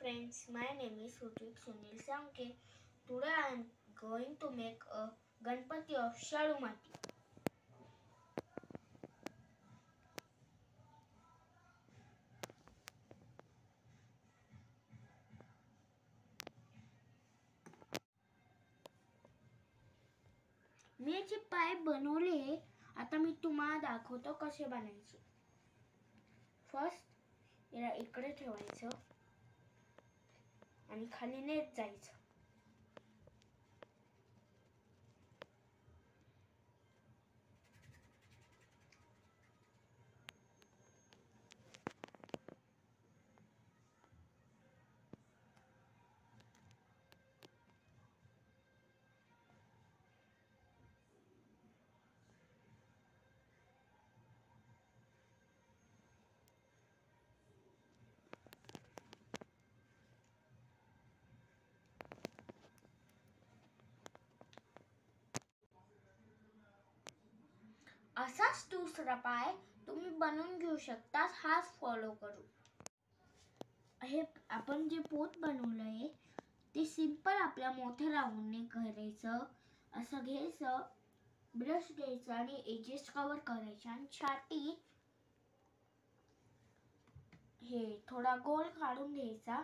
friends, my name is Sutik Sunil Samke. Today I am going to make a Ganpati of Shalu Mati. मी याचे पाय बनवले. आता मी तुम्हाला दाखवतो कसे बनायचे. फर्स्ट याला इकडे ठेवायचं आणि खाली नेत जायचं. असाच दुसरा पाय तुम्ही बनवून घेऊ शकता. हाच फॉलो करू. हे आपण जे पोत बनवलंय ते सिंपल आपल्या मोठ्या राऊंडने करायचं. असं घ्यायचं, ब्रश घ्यायचा आणि एजेस कव्हर करायचे आणि छाती हे थोडा गोल काढून घ्यायचा.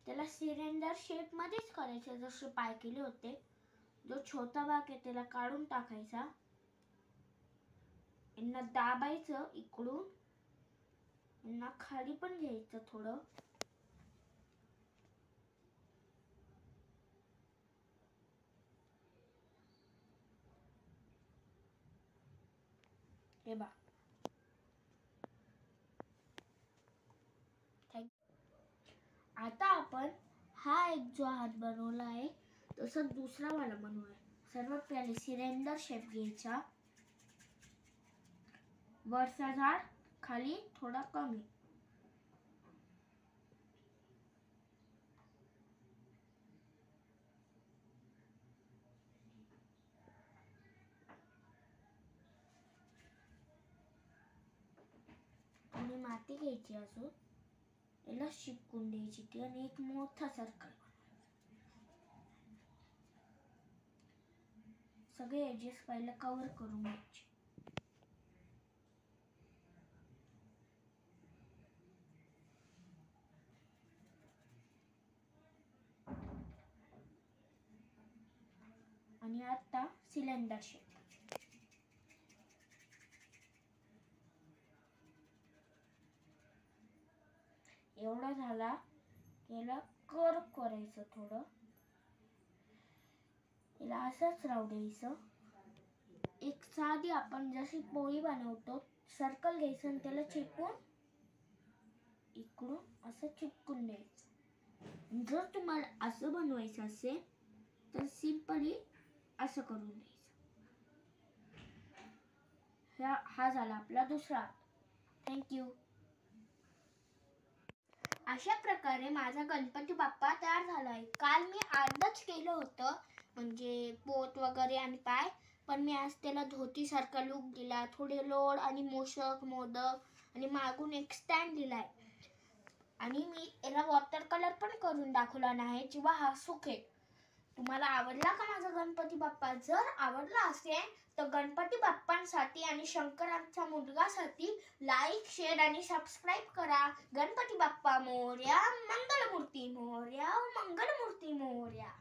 त्याला सिलेंडर शेप मध्येच करायचं जसे पाय केले होते. जो छोटा भाग आहे त्याला काढून टाकायचा. यांना दाबायचं इकडून, यांना खाली पण घ्यायचं थोडं. हे बघ. आता आपण हा एक जो हात बनवला आहे तसं दुसरा वाला बनवूया. सर्वात पहिले सिलेंडर शेप घ्यायचा. वरचा झाड खाली थोडा कमी. आणि माती घ्यायची अजून याला शिकून द्यायची ती आणि एक मोठा सर्कल. सगळे एजेस पहिले कव्हर करून घ्यायचे. आणि आता सिलेंडर शेप. एवढा झाला याला कर्व करायचं थोडं. याला असंच राहू द्यायचं. एक साधी आपण जशी पोळी बनवतो सर्कल घ्यायचं आणि त्याला चिपकून इकडून असं चिपकून द्यायचं. जर तुम्हाला असं बनवायचं असेल तर सिंपली असं करून द्यायचं. हा झाला आपला दुसरा. थँक्यू. अशा प्रकारे माझा गणपती बाप्पा तयार झाला आहे. काल मी अर्धच केलं होतं म्हणजे पोत वगैरे आणि पाय, पण मी आज त्याला धोती सारखा लुक दिला. थोडे लोड आणि मोदक आणि मागून एक स्टँड दिलाय. आणि मी याला वॉटर कलर पण करून दाखवला नाही जेव्हा हा सुकेल. तुम्हाला आवडला का माझा गणपती बाप्पा? जर आवडला असेल तर गणपती बाप्पांसाठी आणि शंकरांच्या मुलगासाठी लाईक, शेअर आणि सबस्क्राईब करा. गणपती बाप्पा मोरया, मंगलमूर्ती मोरया, मंगलमूर्ती मोरया.